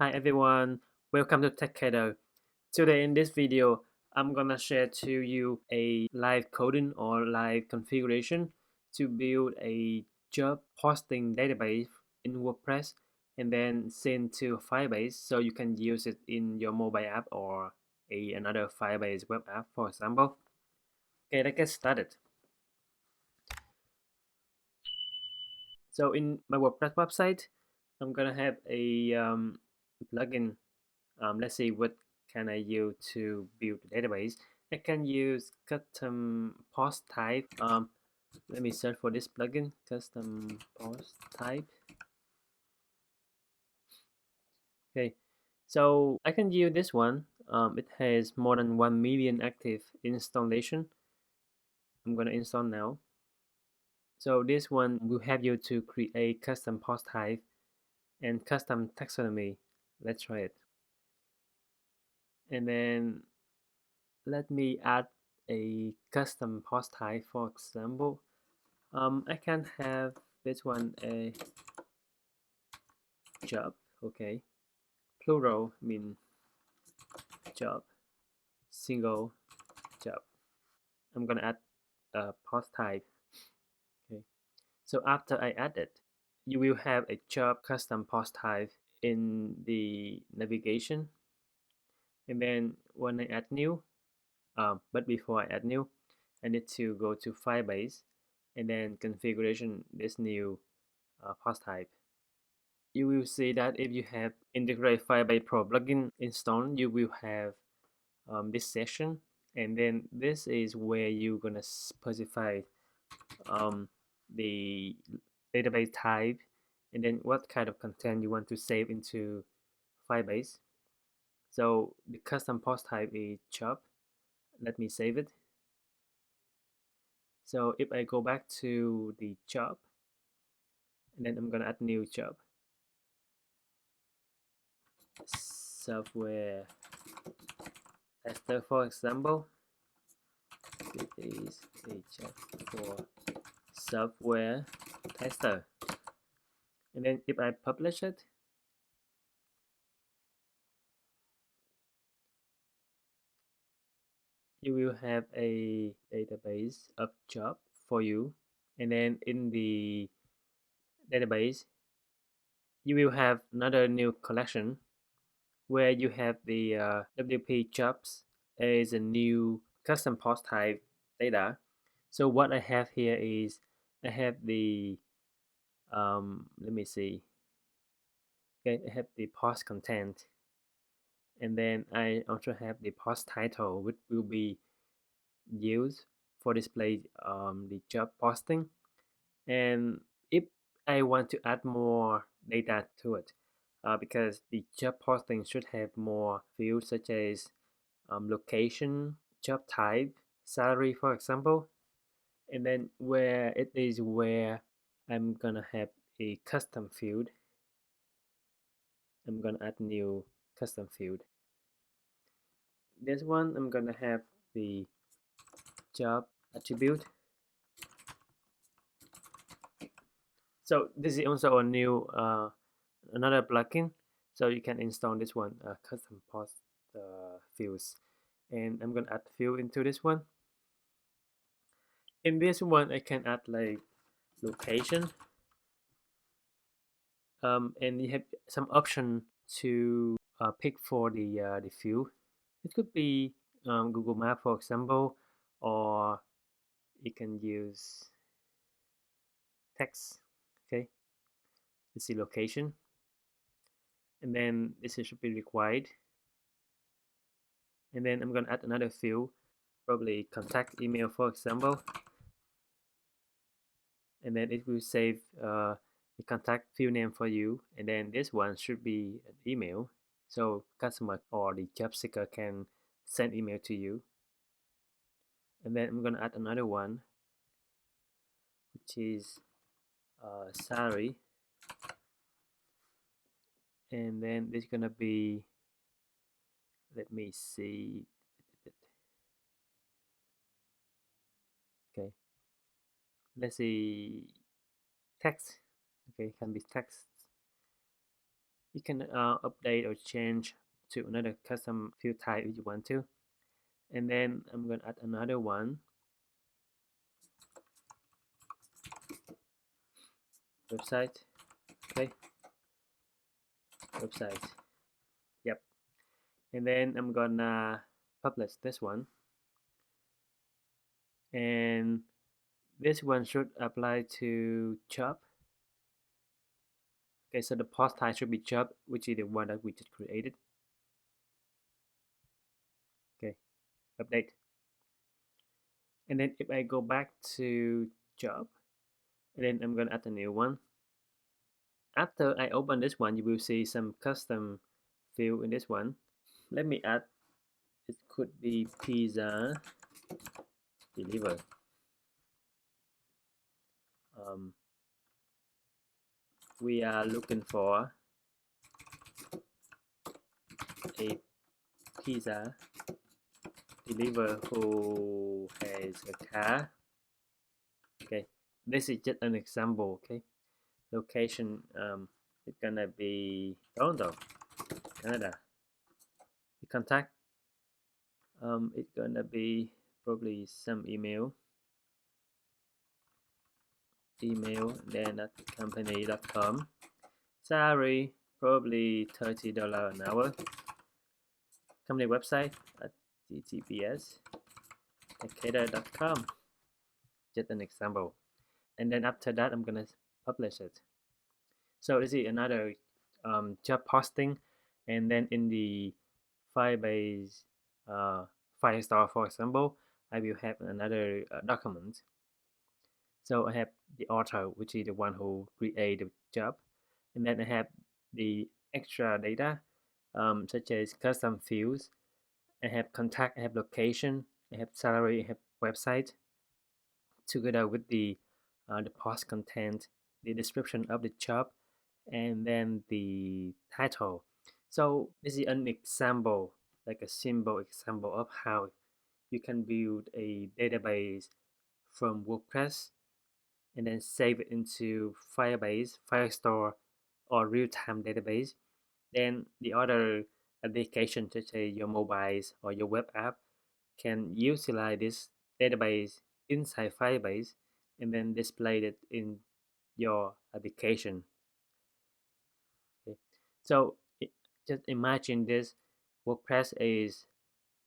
Hi everyone, welcome to TechCader. Today in this video, I'm gonna share to you a live coding or live configuration to build a job posting database in WordPress and then send to Firebase so you can use it in your mobile app or another Firebase web app, for example. Okay, let's get started. So in my WordPress website, I'm gonna have a plugin. Let's see what can I use to build the database. I can use custom post type. Let me search for this plugin, custom post type. Okay, so I can use this one. It has more than 1 million active installation. I'm gonna install now. So this one will help you to create custom post type and custom taxonomy. Let's try it. And then let me add a custom post type, for example. I can have this one a job, okay. Plural mean job, single job. I'm gonna add a post type, okay. So after I add it, you will have a job custom post type in the navigation. And then when I add new, but before I add new, I need to go to Firebase and then configuration this new post type. You will see that if you have integrate Firebase Pro plugin installed, you will have this section, and then this is where you're gonna specify um, the database type and then what kind of content you want to save into Firebase. So the custom post type is job. Let me save it. So if I go back to the job, and then I'm gonna add new job, software tester, for example. It is a job for software tester. And then if I publish it, you will have a database of job for you. And then in the database, you will have another new collection where you have the WP jobs as a new custom post type data. So what I have here is I have the let me see. Okay, I have the post content, and then I also have the post title, which will be used for display the job posting. And if I want to add more data to it, because the job posting should have more fields such as location, job type, salary, for example. And then where it is where I'm gonna have a custom field. I'm gonna add new custom field. This one I'm gonna have the job attribute. So this is also a new another plugin, so you can install this one, custom post fields. And I'm gonna add field into this one. In this one I can add like location, and you have some option to pick for the field. It could be Google Map, for example, or you can use text. Okay, this is location, and then this should be required. And then I'm gonna add another field, probably contact email, for example, and then it will save the contact field name for you. And then this one should be an email, so customer or the job seeker can send email to you. And then I'm gonna add another one, which is salary, and then it's gonna be, let me see, okay, let's see, text. Okay, can be text. You can update or change to another custom field type if you want to. And then I'm going to add another one, website. Okay, website. Yep. And then I'm gonna publish this one, and this one should apply to job. Okay, so the post type should be job, which is the one that we just created. Okay, update. And then if I go back to job, and then I'm gonna add a new one. After I open this one, you will see some custom field in this one. Let me add, it could be pizza deliver. Um, we are looking for a pizza deliver who has a car. Okay, this is just an example. Okay, location it's gonna be Toronto, Canada. The contact it's gonna be probably some email, then at company.com. Salary probably $30 an hour. Company website at https://cater.com. Just an example. And then after that, I'm gonna publish it. So this is another job posting, and then in the Firebase Firestore, for example, I will have another document. So I have the author, which is the one who created the job, and then I have the extra data, such as custom fields. I have contact, I have location, I have salary, I have website, together with the post content, the description of the job, and then the title. So this is an example, like a simple example of how you can build a database from WordPress and then save it into Firebase, Firestore, or real-time database. Then the other applications, such as your mobiles or your web app, can utilize this database inside Firebase and then display it in your application. Okay. So just imagine this: WordPress is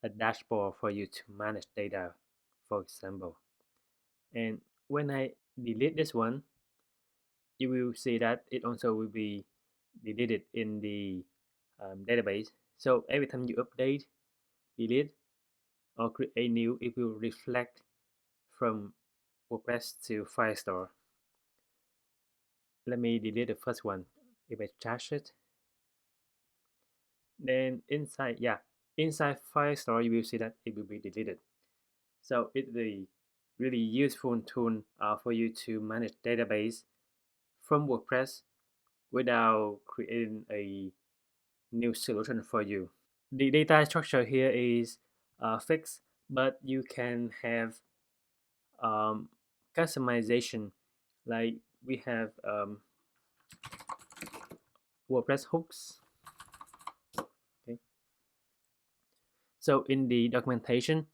a dashboard for you to manage data, for example. And when I delete this one, you will see that it also will be deleted in the database. So every time you update, delete, or create new, it will reflect from WordPress to Firestore. Let me delete the first one. If I charge it, then inside Firestore, you will see that it will be deleted. So it's a really useful tool for you to manage database from WordPress without creating a new solution for you. The data structure here is fixed, but you can have um, customization. Like we have WordPress hooks. Okay, so in the documentation,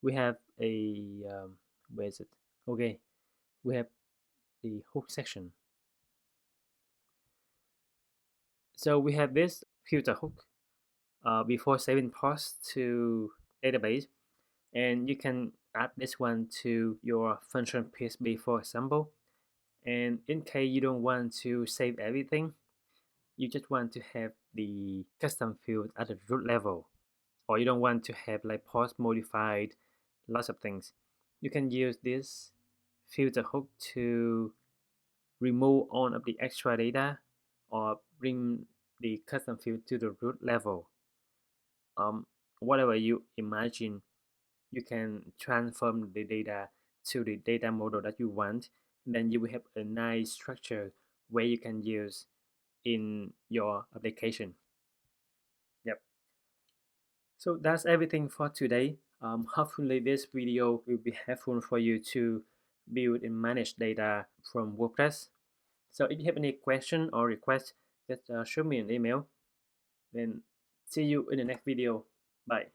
we have a where is it? Okay, we have the hook section. So we have this filter hook before saving posts to database, and you can add this one to your function PSB, for example. And in case you don't want to save everything, you just want to have the custom field at the root level, or you don't want to have like post modified lots of things, you can use this filter hook to remove all of the extra data or bring the custom field to the root level. Whatever you imagine, you can transform the data to the data model that you want, and then you will have a nice structure where you can use in your application. Yep. So that's everything for today. Hopefully this video will be helpful for you to build and manage data from WordPress. So if you have any question or request, just shoot me an email. Then see you in the next video. Bye.